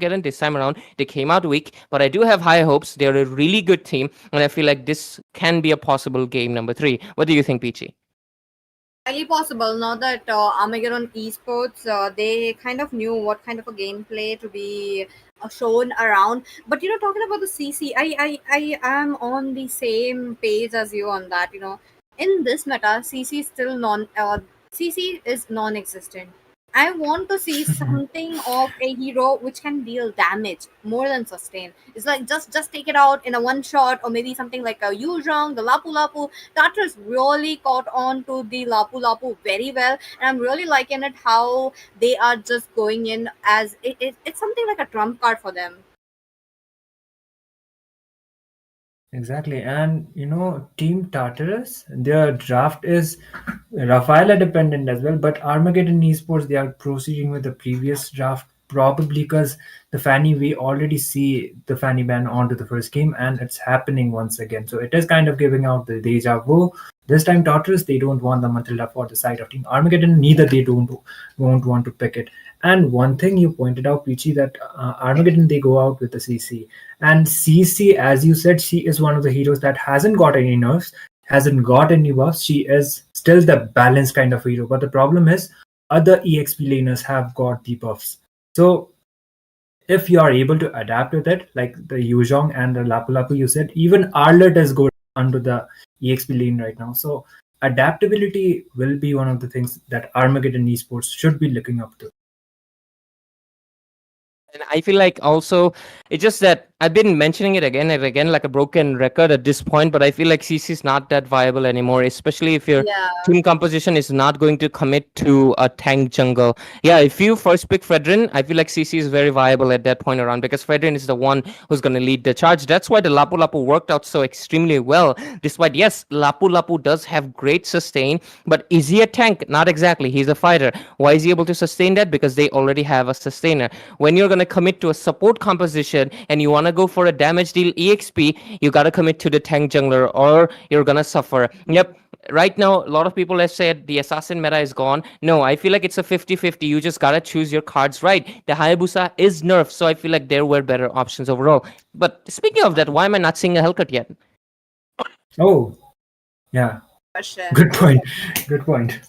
Armageddon this time around. They came out weak, but I do have high hopes. They're a really good team, and I feel like this can be a possible game number 3. What do you think, Peachy? Highly possible. Now that Armageddon Esports, they kind of knew what kind of a gameplay to be shown around. But talking about the CC, I am on the same page as you on that. In this meta, CC is still CC is non-existent. I want to see something of a hero which can deal damage more than sustain. It's like just take it out in a one shot, or maybe something like a Yuzhong, the Lapu Lapu. Tartarus really caught on to the Lapu Lapu very well, and I'm really liking it how they are just going in as it's something like a trump card for them. Exactly. And Team Tartarus, their draft is Rafaela dependent as well, but Armageddon Esports, they are proceeding with the previous draft probably because the Fanny, we already see the Fanny ban onto the first game and it's happening once again. So it is kind of giving out the deja vu. This time Tartarus, they don't want the Matilda for the side of Team Armageddon, neither they won't want to pick it. And one thing you pointed out, Peachy, that Armageddon, they go out with the CC. And CC, as you said, she is one of the heroes that hasn't got any nerfs, hasn't got any buffs. She is still the balanced kind of hero. But the problem is, other EXP laners have got the buffs. So if you are able to adapt with it, like the Yuzhong and the Lapu Lapu you said, even Arlet is good under the EXP lane right now. So adaptability will be one of the things that Armageddon Esports should be looking up to. And I feel like also it's just that I've been mentioning it again and again like a broken record at this point, but I feel like CC is not that viable anymore, especially if your Yeah. team composition is not going to commit to a tank jungle. Yeah, if you first pick Fredrin, I feel like CC is very viable at that point around because Fredrin is the one who's going to lead the charge. That's why the Lapu Lapu worked out so extremely well. Despite, yes, Lapu Lapu does have great sustain, but is he a tank? Not exactly. He's a fighter. Why is he able to sustain that? Because they already have a sustainer. When you're going to commit to a support composition and you want to go for a damage deal EXP, you got to commit to the tank jungler or you're going to suffer. Yep. Right now, a lot of people have said the assassin meta is gone. No, I feel like it's a 50-50. You just got to choose your cards right. The Hayabusa is nerfed, so I feel like there were better options overall. But speaking of that, why am I not seeing a Hellcut yet? Oh, yeah. Question. Good point. Good point.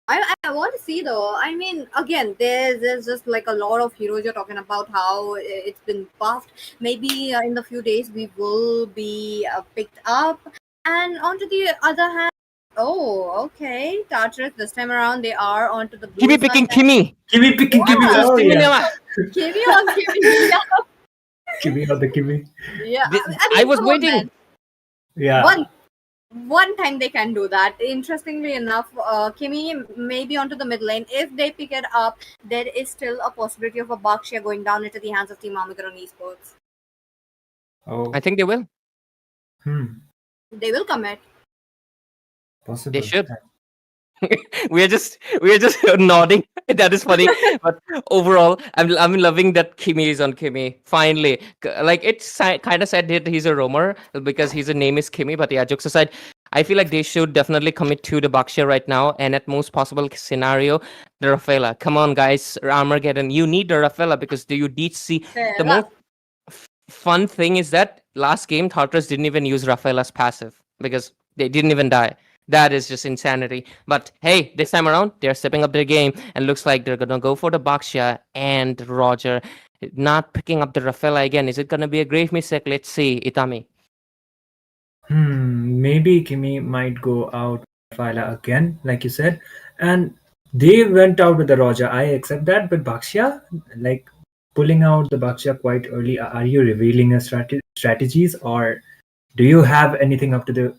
I want to see though. I mean, again, there's just like a lot of heroes you're talking about how it's been buffed. Maybe in the few days we will be picked up. And onto the other hand, oh, okay, Tartarus this time around they are onto the blue Kimi side. picking Kimi. Kimi picking Kimi. Yeah. Oh, yeah. Kimi on Kimi. Yeah. Kimi or the Kimi. Yeah. I was come on, waiting. man. Yeah. One time they can do that. Interestingly enough, Kimi maybe onto the mid lane. If they pick it up, there is still a possibility of a Bakshia going down into the hands of Team Armageddon Esports. Oh. I think they will. They will commit. Possible. They should. we are just nodding. That is funny. But overall, I'm loving that Kimi is on Kimi. Finally, like it's kind of sad that he's a roamer because his name is Kimi. But yeah, jokes aside, I feel like they should definitely commit to the Bakshia right now, and at most possible scenario, the Rafaela. Come on, guys, Armageddon, you need the Rafaela because you did see the most fun thing is that last game Tartarus didn't even use Rafaela's passive because they didn't even die. That is just insanity. But hey, this time around, they're stepping up their game and looks like they're going to go for the Bakshia and Roger. Not picking up the Rafaela again. Is it going to be a grave mistake? Let's see, Itami. Maybe Kimi might go out Rafaela again, like you said. And they went out with the Roger. I accept that. But Bakshia, like pulling out the Bakshia quite early, are you revealing a strategies or do you have anything up to the,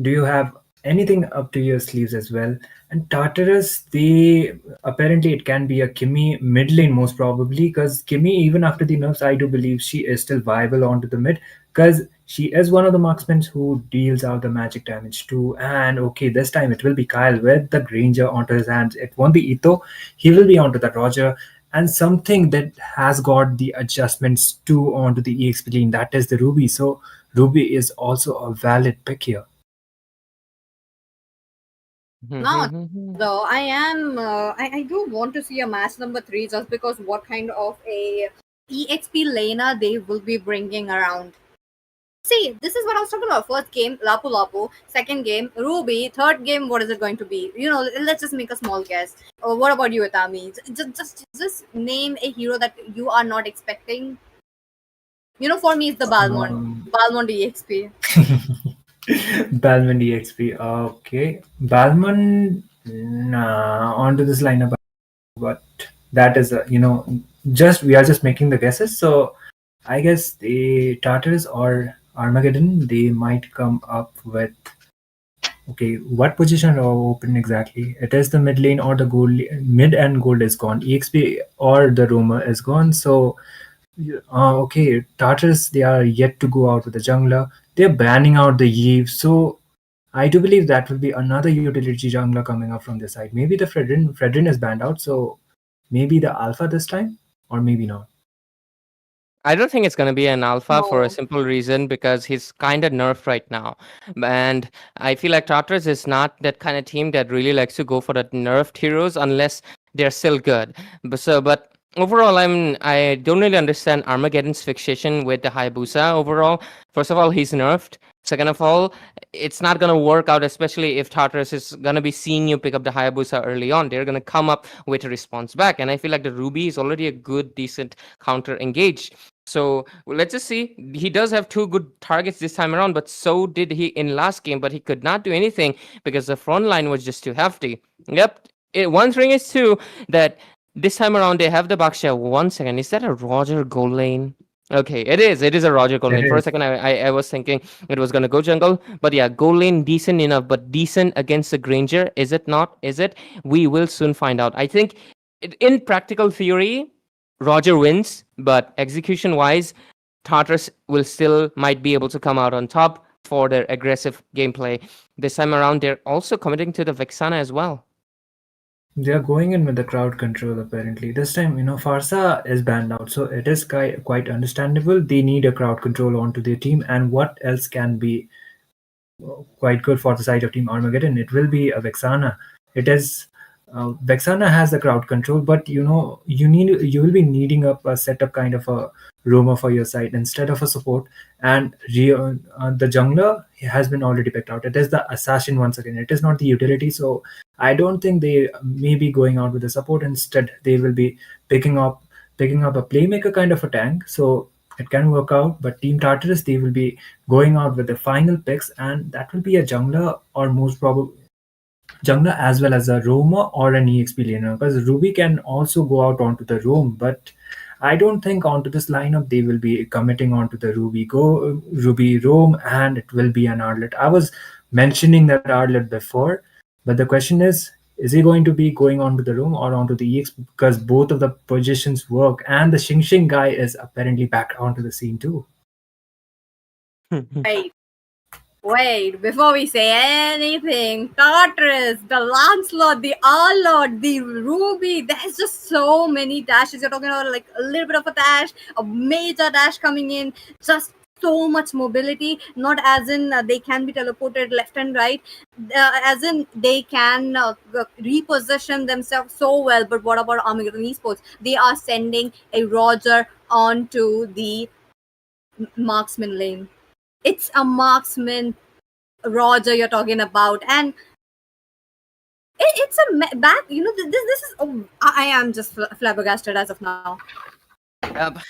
do you have anything up to your sleeves as well? And Tartarus, they apparently it can be a Kimi mid lane most probably because Kimi, even after the nerfs, I do believe she is still viable onto the mid because she is one of the marksmen who deals out the magic damage too. And okay, this time it will be Kyle with the Granger onto his hands. It won't be Ito. He will be onto the Roger. And something that has got the adjustments too onto the EXP lane, that is the Ruby. So Ruby is also a valid pick here. Now, though, I do want to see a match number three just because what kind of a EXP laner they will be bringing around. See, this is what I was talking about. First game, Lapu Lapu. Second game, Ruby. Third game, what is it going to be? Let's just make a small guess. What about you, Itami? Just name a hero that you are not expecting. For me, it's the Balmond. Um, Balmond EXP. Balmond EXP. Okay. Balmond, nah, onto this lineup, but that is, just we are just making the guesses. So I guess the Tartarus or Armageddon, they might come up with. Okay, what position are open exactly? It is the mid lane or the mid and gold is gone. EXP or the Roma is gone. So okay, Tartarus, they are yet to go out with the jungler. They're banning out the Eve. So I do believe that will be another utility jungler coming up from this side. Maybe the Fredrin. Fredrin is banned out. So maybe the Alpha this time, or maybe not. I don't think it's going to be an alpha for a No. simple reason because he's kind of nerfed right now. And I feel like Tartarus is not that kind of team that really likes to go for the nerfed heroes unless they're still good. But overall, I don't really understand Armageddon's fixation with the Hayabusa overall. First of all, he's nerfed. Second of all, it's not going to work out, especially if Tartarus is going to be seeing you pick up the Hayabusa early on. They're going to come up with a response back. And I feel like the Ruby is already a good, decent counter engage. So let's just see. He does have two good targets this time around, but so did he in last game. But he could not do anything because the front line was just too hefty. Yep. One thing is too that this time around they have the Baksha. 1 second, is that a Roger goal lane? Okay, it is. It is a Roger goal It lane. For a is. second, I was thinking it was gonna go jungle, but yeah, goal lane decent enough, but decent against the Granger. Is it not? Is it? We will soon find out. I think in practical theory, Roger wins, but execution wise, Tartarus will still might be able to come out on top for their aggressive gameplay. This time around, they're also committing to the Vexana as well. They are going in with the crowd control apparently. This time, Farsa is banned out, so it is quite understandable. They need a crowd control onto their team, and what else can be quite good for the side of Team Armageddon? It will be a Vexana. It is Vexana has the crowd control, but you will be needing a setup kind of a roamer for your side instead of a support. And the jungler has been already picked out. It is the assassin once again. It is not the utility. So I don't think they may be going out with the support. Instead, they will be picking up a playmaker kind of a tank. So it can work out. But Team Tartarus, they will be going out with the final picks, and that will be a jungler or most probably jungler as well as a roamer or an EXP laner, because Ruby can also go out onto the roam, but I don't think onto this lineup they will be committing onto the Ruby roam, and it will be an Arlet. I was mentioning that Arlet before, but the question is he going to be going onto the roam or onto the EX, because both of the positions work, and the Xing Xing guy is apparently back onto the scene too. Wait. Wait, before we say anything, Tartarus, the Lancelot, the Arlot, the Ruby, there's just so many dashes. You're talking about like a little bit of a dash, a major dash coming in, just so much mobility. Not as in they can be teleported left and right, as in they can reposition themselves so well. But what about Armageddon Esports? They are sending a Roger onto the marksman lane. It's a marksman Roger you're talking about, and it's a back. This is. Oh, I am just flabbergasted as of now.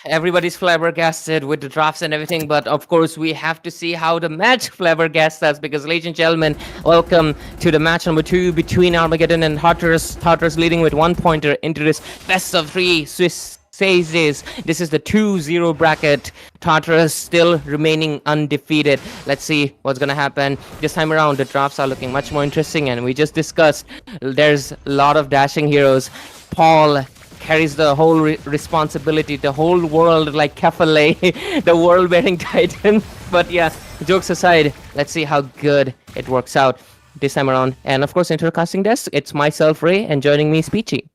Everybody's flabbergasted with the drafts and everything, but of course we have to see how the match flabbergasts us because, ladies and gentlemen, welcome to the match number 2 between Armageddon and Tartarus. Tartarus leading with 1 pointer into this best of 3 Swiss Stages. This is the 2-0 bracket. Tartarus still remaining undefeated. Let's see what's gonna happen this time around. The drafts are looking much more interesting, and we just discussed there's a lot of dashing heroes. Paul carries the whole responsibility, the whole world like Kefale, the world-bearing titan. But yeah, jokes aside, let's see how good it works out this time around. And of course, intercasting desk, it's myself, Ray, and joining me is Peachy.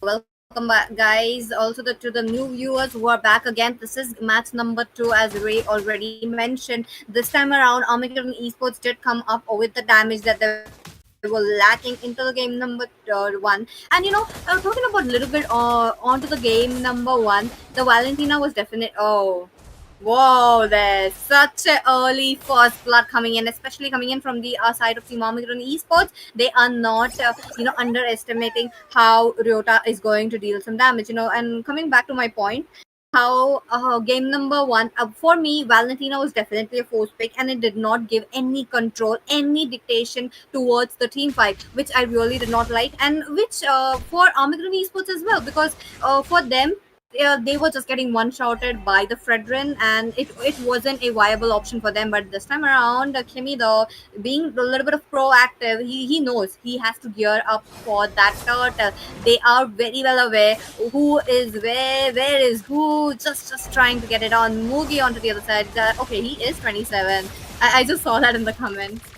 Welcome welcome back, guys. Also, to the new viewers who are back again. This is match number two, as Ray already mentioned. This time around, Armageddon Esports did come up with the damage that they were lacking into the game number one. And talking about a little bit onto the game number one, the Valentina was definite. Oh. Whoa, there's such a early first blood coming in, especially coming in from the side of Team Armageddon Esports. They are not, underestimating how Ryota is going to deal some damage. And coming back to my point, how game number one, for me, Valentina was definitely a force pick, and it did not give any control, any dictation towards the team fight, which I really did not like, and which for Armageddon Esports as well, because for them, they were just getting one shouted by the Fredrin, and it wasn't a viable option for them. But this time around, Kimmy, though, being a little bit of proactive, he knows he has to gear up for that turtle. They are very well aware who is where is who, just trying to get it on. Mugi onto the other side. Okay, he is 27. I just saw that in the comments.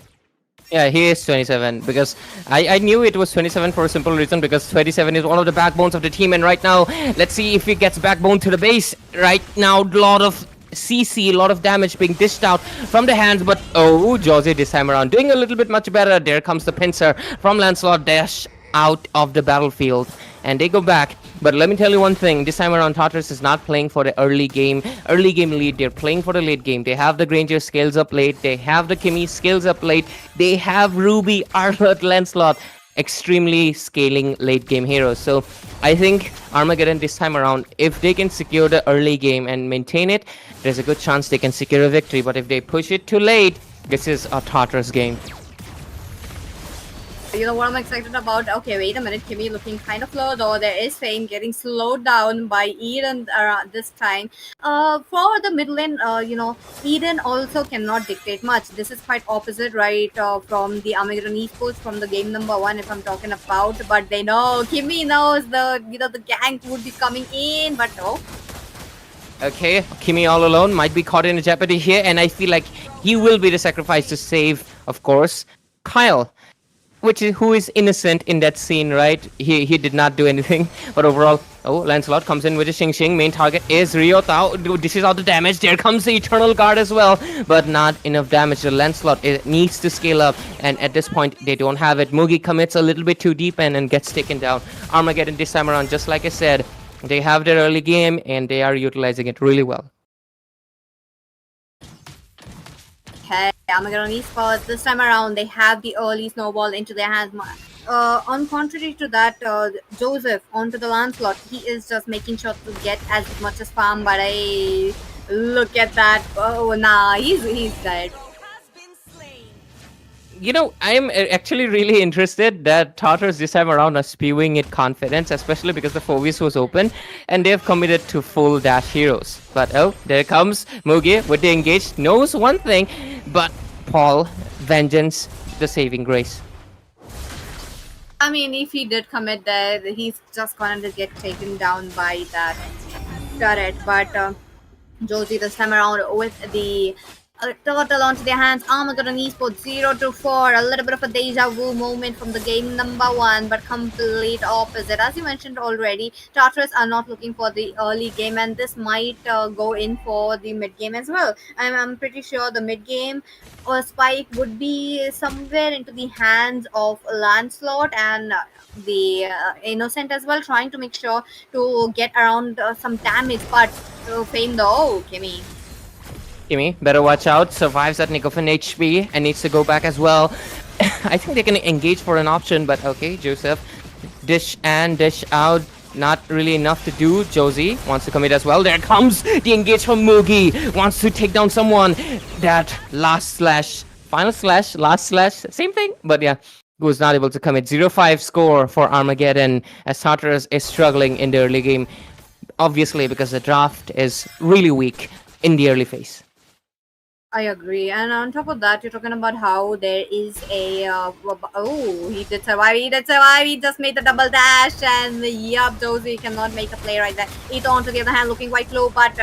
Yeah, he is 27 because I knew it was 27 for a simple reason, because 27 is one of the backbones of the team, and right now, let's see if he gets backbone to the base. Right now, lot of CC, a lot of damage being dished out from the hands, but oh, Josie this time around doing a little bit much better. There comes the pincer from Lancelot, dash out of the battlefield, and they go back. But let me tell you one thing, this time around Tartarus is not playing for the early game lead. They're playing for the late game. They have the Granger skills up late, they have the Kimmy skills up late, they have Ruby, Arlott, Lancelot, extremely scaling late game heroes. So I think Armageddon this time around, if they can secure the early game and maintain it, there's a good chance they can secure a victory. But if they push it too late, this is a Tartarus game. You know what I'm excited about? Okay, wait a minute. Kimmy looking kind of low, though. There is Fame getting slowed down by Eden this time. For the mid lane, Eden also cannot dictate much. This is quite opposite, right, from the Armageddon Esports, from the game number one, if I'm talking about. But they know, Kimmy knows the gank would be coming in, but no. Okay, Kimmy all alone might be caught in a jeopardy here, and I feel like he will be the sacrifice to save, of course, Kyle. Who is innocent in that scene, right? He did not do anything, but overall, oh, Lancelot comes in with a Xing Xing. Main target is Ryota. This is all the damage. There comes the Eternal Guard as well, but not enough damage. The Lancelot, it needs to scale up, and at this point, they don't have it. Mugi commits a little bit too deep and gets taken down. Armageddon this time around, just like I said, they have their early game, and they are utilizing it really well. Hey, Armageddon Esports, this time around, they have the early snowball into their hands. On contrary to that, Joseph onto the Lancelot, he is just making sure to get as much as farm, but hey, look at that. Oh, nah, he's dead. You know, I am actually really interested that Tartarus this time around are spewing it confidence, especially because the Fovius was open and they have committed to full dash heroes. But oh, there comes Mugi with the engaged, knows one thing, but Paul, vengeance, the saving grace. I mean, if he did commit there, he's just gonna get taken down by that turret. But Josie this time around with the turtle onto their hands. Armageddon Esports 0-4. A little bit of a deja vu moment from the game number one, but complete opposite. As you mentioned already, Tartarus are not looking for the early game, and this might go in for the mid game as well. I'm pretty sure the mid game or spike would be somewhere into the hands of Lancelot and the Innocent as well, trying to make sure to get around some damage. But Fame though, Kimmy. Kimmy, better watch out. Survives at nick of an HP and needs to go back as well. I think they can engage for an option, but okay, Joseph. Dish out. Not really enough to do. Josie wants to commit as well. There comes the engage from Mugi. Wants to take down someone. That last slash, final slash, last slash, same thing. But yeah, was not able to commit. 0-5 score for Armageddon as Tartarus is struggling in the early game. Obviously, because the draft is really weak in the early phase. I agree, and on top of that, you're talking about how there is a oh, he did survive. He just made the double dash, and yup, Josie cannot make a play right there. Ito on to the other hand looking quite low, but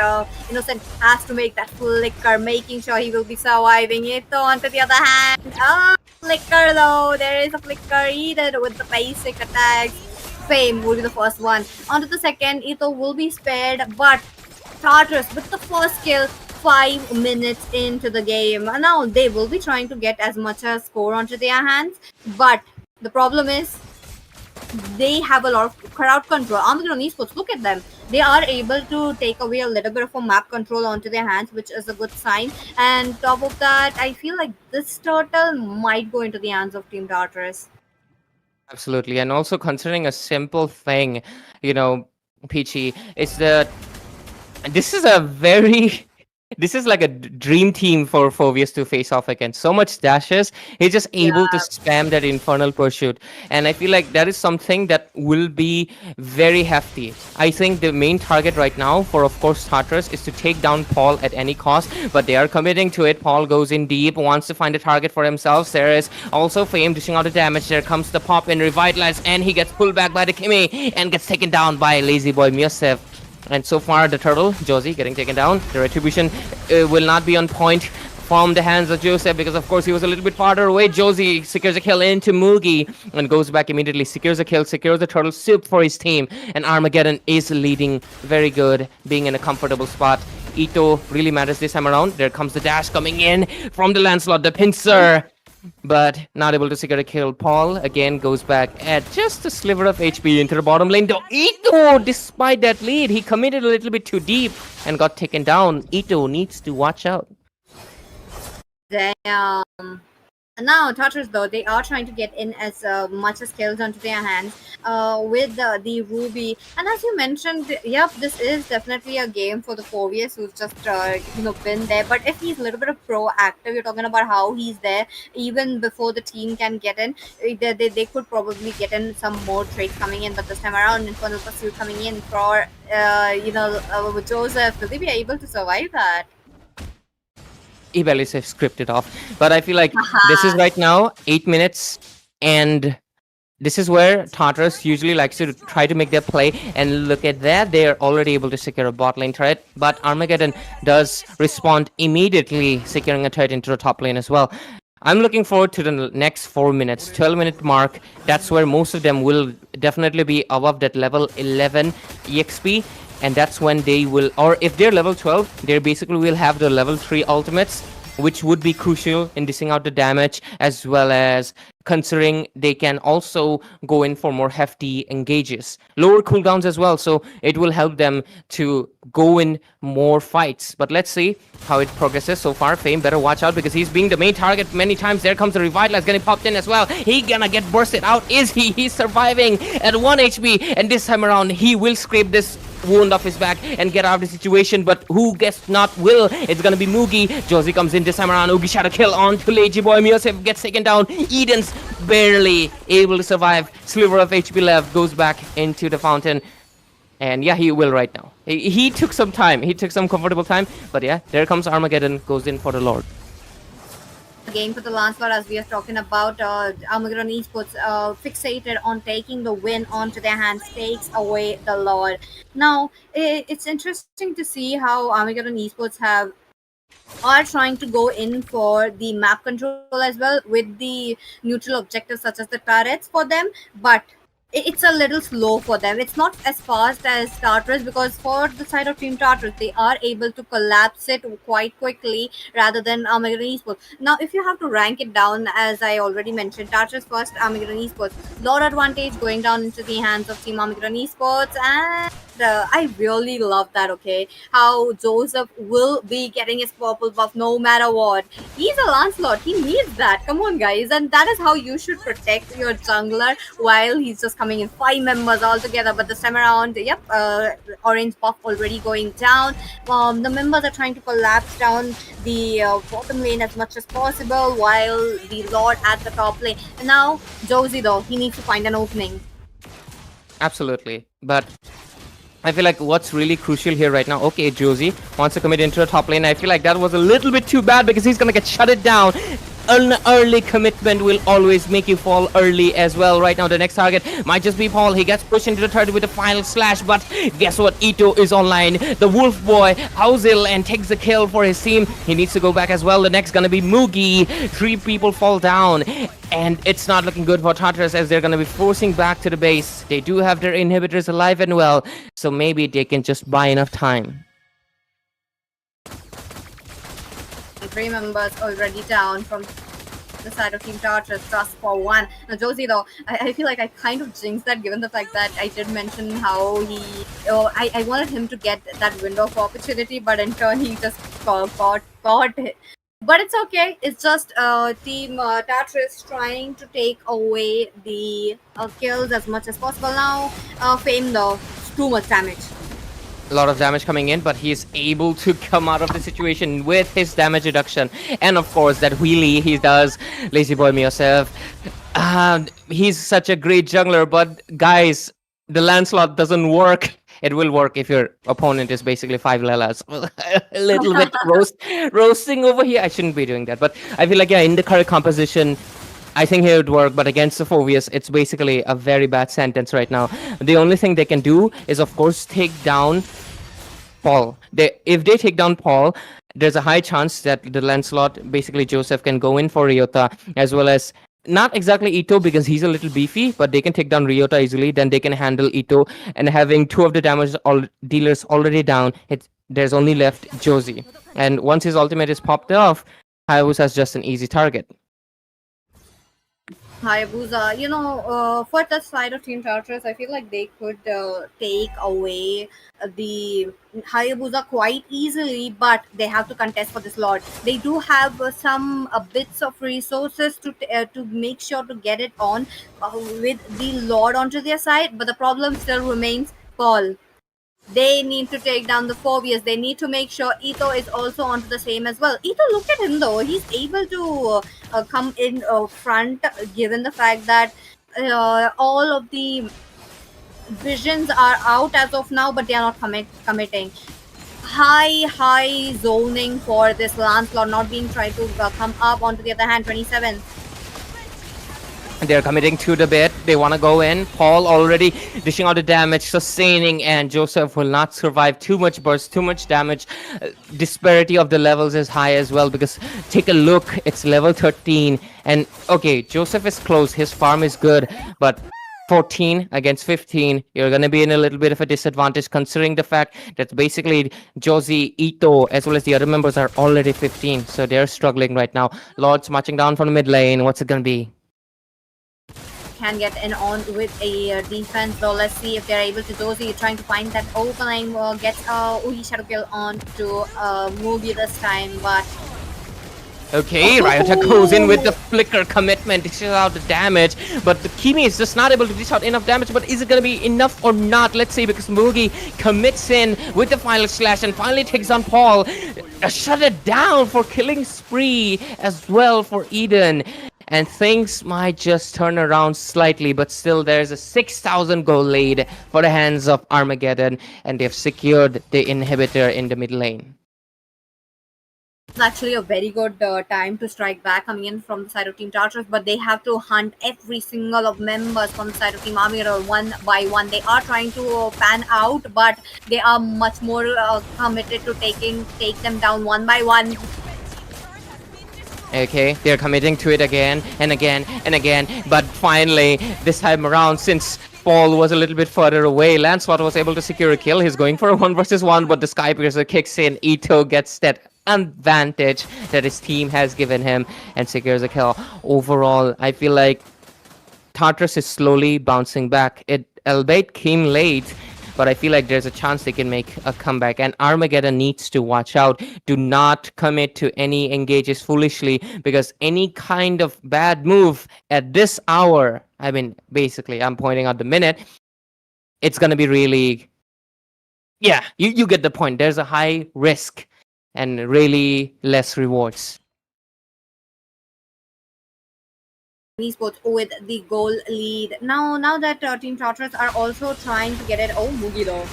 Innocent has to make that flicker, making sure he will be surviving. Ito on to the other hand, flicker though. There is a flicker. Eden with the basic attacks. Fame will be the first one. Onto the second, Ito will be spared, but Tartarus with the first kill 5 minutes into the game. Now they will be trying to get as much as score onto their hands, but the problem is they have a lot of crowd control. Armageddon Esports, look at them. They are able to take away a little bit of a map control onto their hands, which is a good sign. And top of that, I feel like this turtle might go into the hands of Team Tartarus. Absolutely. And also considering a simple thing, you know, Peachy, is that this is a very this is like a dream team for Phobius to face off against. So much dashes. He's just able to spam that infernal pursuit. And I feel like that is something that will be very hefty. I think the main target right now for, of course, Tartarus is to take down Paul at any cost, but they are committing to it. Paul goes in deep, wants to find a target for himself. There is also Fame dishing out the damage. There comes the pop in Revitalize, and he gets pulled back by the Kimi and gets taken down by Lazy Boy Miosef. And so far, the turtle, Josie, getting taken down. The retribution will not be on point from the hands of Joseph because, of course, he was a little bit farther away. Josie secures a kill into Mugi and goes back immediately, secures a kill, secures the turtle soup for his team. And Armageddon is leading very good, being in a comfortable spot. Ito really matters this time around. There comes the dash coming in from the Lancelot, the pincer. But not able to secure a kill. Paul again goes back at just a sliver of HP into the bottom lane. Though Ito, despite that lead, he committed a little bit too deep and got taken down. Ito needs to watch out. Damn. Now, Tartarus, though, they are trying to get in as much as kills onto their hands with the Ruby. And as you mentioned, yep, this is definitely a game for the Phobius who's just, been there. But if he's a little bit of proactive, you're talking about how he's there even before the team can get in. They could probably get in some more trades coming in. But this time around, Infernal Pursuit coming in for, Joseph. Will they be able to survive that? He barely scripted off. But I feel like this is right now 8 minutes, and this is where Tartarus usually likes to try to make their play. And look at that, they are already able to secure a bot lane turret. But Armageddon does respond immediately, securing a turret into the top lane as well. I'm looking forward to the next 4 minutes, 12-minute mark. That's where most of them will definitely be above that level 11 EXP. And that's when they will, or if they're level 12, they basically will have the level 3 ultimates, which would be crucial in dishing out the damage, as well as considering they can also go in for more hefty engages. Lower cooldowns as well, so it will help them to go in more fights. But let's see how it progresses so far. Fame better watch out because he's being the main target many times. There comes the Revitalize getting popped in as well. He gonna get bursted out. Is he? He's surviving at 1 HP, and this time around he will scrape this wound off his back and get out of the situation, but who guessed not will? It's gonna be Mugi. Josie comes in this time around. Ugi shadow kill on to Lazy Boy. Miosef gets taken down. Eden's barely able to survive. Sliver of HP left, goes back into the fountain. And yeah, he will right now. He took some time. He took some comfortable time, but yeah, there comes Armageddon, goes in for the Lord. Game for the Lancelot, as we are talking about, Armageddon Esports fixated on taking the win onto their hands, takes away the Lord. Now, it's interesting to see how Armageddon Esports are trying to go in for the map control as well with the neutral objectives such as the turrets for them, but it's a little slow for them. It's not as fast as Tartarus, because for the side of Team Tartarus, they are able to collapse it quite quickly rather than Armageddon Esports. Now, if you have to rank it down, as I already mentioned, Tartarus first, Armageddon Esports. Lot advantage going down into the hands of Team Armageddon Esports, and I really love that, okay? How Joseph will be getting his purple buff no matter what. He's a Lancelot. He needs that. Come on, guys. And that is how you should protect your jungler while he's just coming in 5 members all together. But this time around, yep, orange buff already going down. The members are trying to collapse down the bottom lane as much as possible while the Lord at the top lane. And now, Josie, though, he needs to find an opening. Absolutely. But I feel like what's really crucial here right now, okay, Josie wants to commit into the top lane. I feel like that was a little bit too bad because he's going to get shut it down. an early commitment will always make you fall early as well. Right now, the next target might just be Paul. He gets pushed into the third with a final slash, but guess what? Ito is online. The Wolf Boy, Hauzil, and takes the kill for his team. He needs to go back as well. The next gonna be Mugi. 3 people fall down. And it's not looking good for Tartarus as they're going to be forcing back to the base. They do have their inhibitors alive and well, so maybe they can just buy enough time. 3 members already down from the side of Team Tartarus, just for 1. Now, Josie, though, I feel like I kind of jinxed that given the fact that I did mention how I wanted him to get that window of opportunity, but in turn he just got it. But it's okay. It's just Team Tartarus trying to take away the kills as much as possible. Now, Fame, though, too much damage. A lot of damage coming in, but he's able to come out of the situation with his damage reduction. And of course, that wheelie he does, Lazy Boy Miosef. He's such a great jungler, but guys, the Lancelot doesn't work. It will work if your opponent is basically 5 Lelas. A little bit roasting over here. I shouldn't be doing that, but I feel like, yeah, in the current composition, I think it would work, but against the Phobius, it's basically a very bad sentence right now. The only thing they can do is, of course, take down Paul. If they take down Paul, there's a high chance that the Lancelot, basically Joseph, can go in for Ryota, as well as not exactly Ito because he's a little beefy, but they can take down Ryota easily. Then they can handle Ito, and having 2 of the damage dealers already down, there's only left Josie. And once his ultimate is popped off, Hayabusa's just an easy target. Hayabusa, for the side of Team Tartarus, I feel like they could take away the Hayabusa quite easily, but they have to contest for this Lord. They do have some bits of resources to make sure to get it on with the Lord onto their side, but the problem still remains Paul. They need to take down the Phobius. They need to make sure Ito is also onto the same as well. Ito, look at him though. He's able to come in front given the fact that all of the visions are out as of now, but they are not committing. High zoning for this Lancelot not being tried to come up. Onto the other hand, 27. They're committing to the bit. They want to go in. Paul already dishing out the damage, sustaining, and Joseph will not survive too much burst, too much damage. Disparity of the levels is high as well because take a look. It's level 13. And okay, Joseph is close. His farm is good. But 14 against 15, you're going to be in a little bit of a disadvantage considering the fact that basically Josie, Ito, as well as the other members are already 15. So they're struggling right now. Lord's marching down from the mid lane. What's it going to be? Can get in on with a defense, though. Let's see if they're able to. Josie trying to find that opening, gets Uhi Shadow Kill on to Mugi this time, but okay, Ryota goes in with the flicker commitment, dishes out the damage, but the Kimi is just not able to dish out enough damage. But is it going to be enough or not? Let's see, because Mugi commits in with the final slash and finally takes on Paul. Shut it down for killing spree as well for Eden. And things might just turn around slightly, but still there's a 6,000 gold lead for the hands of Armageddon, and they've secured the inhibitor in the mid lane. it's actually a very good time to strike back coming in from the side of Team Tartarus, but they have to hunt every single of members from the side of Team Armageddon one by one. They are trying to pan out, but they are much more committed to take them down one by one. Okay, they're committing to it again and again and again, but finally, this time around, since Paul was a little bit further away, Lancelot was able to secure a kill. He's going for a 1 versus 1, but the Skypiercer kicks in. Ito gets that advantage that his team has given him and secures a kill. Overall, I feel like Tartarus is slowly bouncing back. It albeit came late, but I feel like there's a chance they can make a comeback. And Armageddon needs to watch out. Do not commit to any engages foolishly, because any kind of bad move at this hour, I mean, basically, I'm pointing out the minute, it's going to be really... Yeah, you get the point. There's a high risk and really less rewards. Esports with the goal lead. Now that Team Tartarus are also trying to get it. Oh, Mugi though.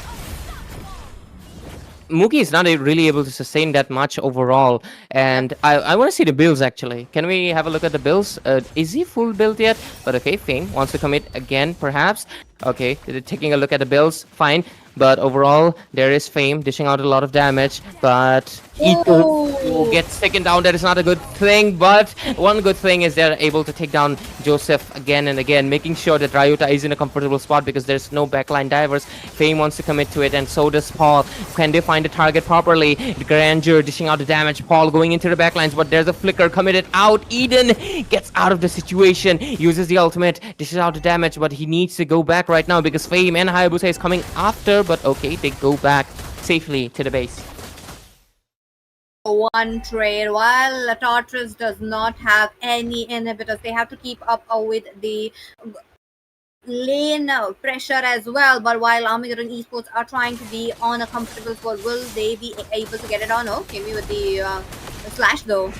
Mugi is not really able to sustain that much overall. And I want to see the builds actually. Can we have a look at the builds? Is he full build yet? But okay, Fame wants to commit again, perhaps. Okay, taking a look at the builds, fine. But overall, there is Fame dishing out a lot of damage. But Ito gets taken down. That is not a good thing. But one good thing is they're able to take down Joseph again and again, making sure that Ryota is in a comfortable spot because there's no backline divers. Fame wants to commit to it, and so does Paul. Can they find the target properly? Grandeur dishing out the damage. Paul going into the backlines, but there's a flicker committed out. Eden gets out of the situation, uses the ultimate, dishes out the damage, but he needs to go back right now because Fame and Hayabusa is coming after. But okay, they go back safely to the base. One trade, while Tartarus does not have any inhibitors. They have to keep up with the lane pressure as well. But while Armageddon Esports are trying to be on a comfortable spot, will they be able to get it on? Oh, Kimi with the slash though.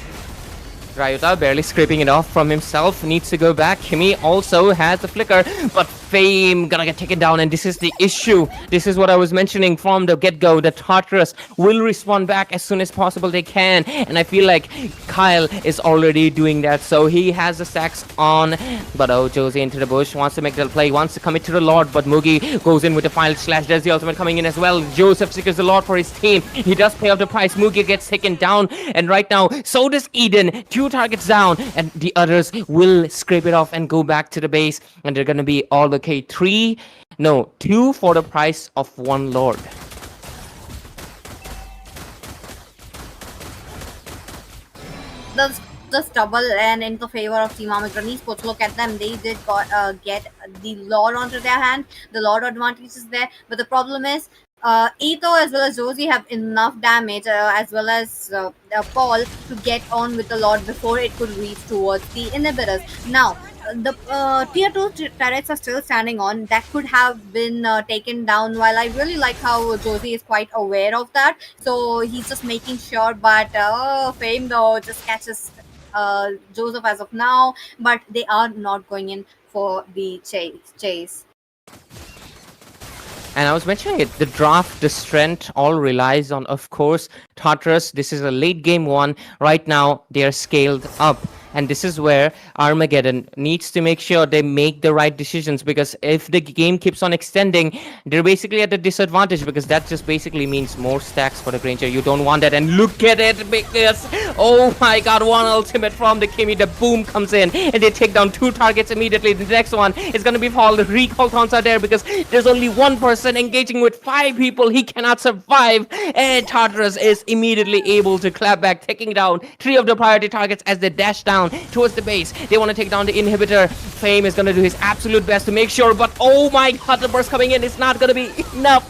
Ryota barely scraping it off from himself, needs to go back. Kimi also has the flicker, but Fame gonna get taken down, and this is the issue. This is what I was mentioning from the get-go. The Tartarus will respawn back as soon as possible they can, and I feel like Kyle is already doing that, so he has the stacks on. But oh, Josie into the bush, wants to make the play, wants to commit to the Lord, but Mugi goes in with the final slash. There's the ultimate coming in as well. Joseph secures the Lord for his team. He does pay off the price. Mugi gets taken down, and right now, so does Eden. 2 targets down, and the others will scrape it off and go back to the base, and they're gonna be all okay. 2 for the price of 1 Lord. Just double and in the favor of Team Armageddon Esports. Look at them. They did get the Lord onto their hand. The Lord advantage is there, but the problem is Ito as well as Josie have enough damage as well as Paul to get on with the Lord before it could reach towards the inhibitors. Now, the tier 2 turrets are still standing on. That could have been taken down. While I really like how Josie is quite aware of that, so he's just making sure. But Fame though just catches Joseph as of now, but they are not going in for the chase. And I was mentioning it, the draft, the strength, all relies on, of course, Tartarus. This is a late game one. Right now, they are scaled up. And this is where Armageddon needs to make sure they make the right decisions, because if the game keeps on extending, they're basically at a disadvantage, because that just basically means more stacks for the Granger. You don't want that. And look at it, because, oh my god, one ultimate from the Kimi, the boom comes in, and they take down 2 targets immediately. The next one is going to be Paul. The recall taunts are there, because there's only one person engaging with 5 people. He cannot survive, and Tartarus is immediately able to clap back, taking down 3 of the priority targets as they dash down towards the base. They want to take down the inhibitor. Fame is going to do his absolute best to make sure, but oh my god, the burst coming in is not going to be enough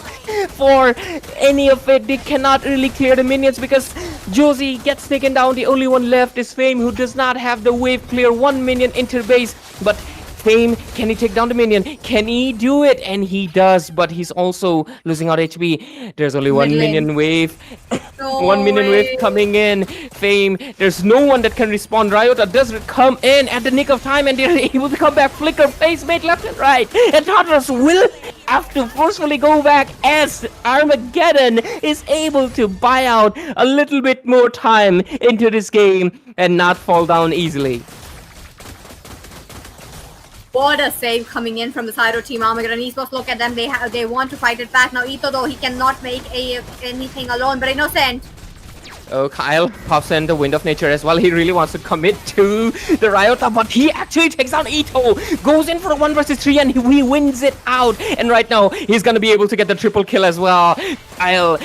for any of it. They cannot really clear the minions because Josie gets taken down. The only one left is Fame, who does not have the wave clear. 1 minion into the base, but Fame, can he take down the minion? Can he do it? And he does, but he's also losing out HP. There's only one minion wave. One minion wave coming in. Fame, there's no one that can respond. Ryota does come in at the nick of time, and they're able to come back. Flicker, face mate left and right. And Tartarus will have to forcefully go back as Armageddon is able to buy out a little bit more time into this game and not fall down easily. What a save coming in from the side of Team Armageddon Esports. Look at them. They want to fight it back. Now Ito though, he cannot make anything alone, but Innocent. Oh, Kyle pops in the Wind of Nature as well. He really wants to commit to the Ryota, but he actually takes down Ito. Goes in for a 1 versus 3 and he wins it out. And right now, he's going to be able to get the triple kill as well. Kyle,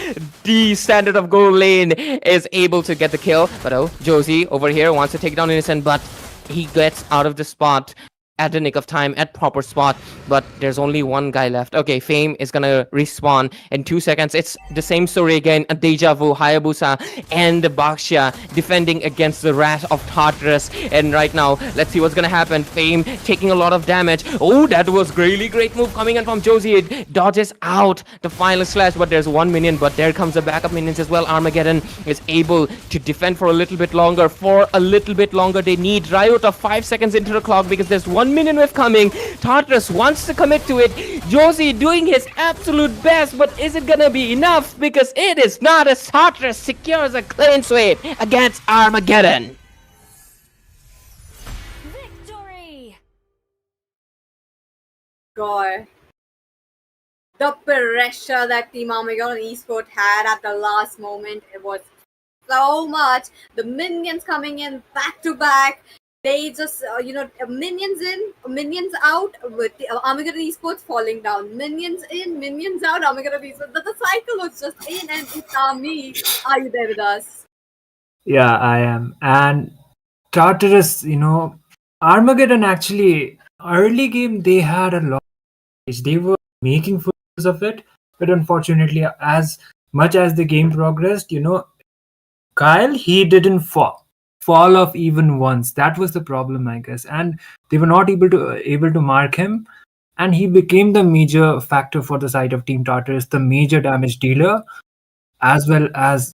the standard of gold lane, is able to get the kill. But oh, Josie over here wants to take down Innocent, but he gets out of the spot at the nick of time, at proper spot, but there's only one guy left. Okay, Fame is gonna respawn in 2 seconds. It's the same story again, a deja vu. Hayabusa and the Baxia defending against the wrath of Tartarus, and right now, let's see what's gonna happen. Fame taking a lot of damage. Oh, that was really great move coming in from Josie. It dodges out the final slash, but there's 1 minion, but there comes the backup minions as well. Armageddon is able to defend for a little bit longer. They need Ryota 5 seconds into the clock because there's 1 one minion wave coming. Tartarus wants to commit to it. Josie doing his absolute best, but is it gonna be enough? Because it is not, as Tartarus secures a clean sweep against Armageddon. Victory! God. The pressure that Team Armageddon Esport had at the last moment, it was so much. The minions coming in back to back. They just, minions in, minions out, with the Armageddon Esports falling down. Minions in, minions out, Armageddon Esports. The cycle was just in and Itami. Are you there with us? Yeah, I am. And Tartarus, Armageddon actually, early game, they had a lot. They were making full use of it, but unfortunately, as much as the game progressed, Kyle, he didn't fall off even once. That was the problem, I guess, and they were not able to mark him, and he became the major factor for the side of Team Tartarus, the major damage dealer, as well as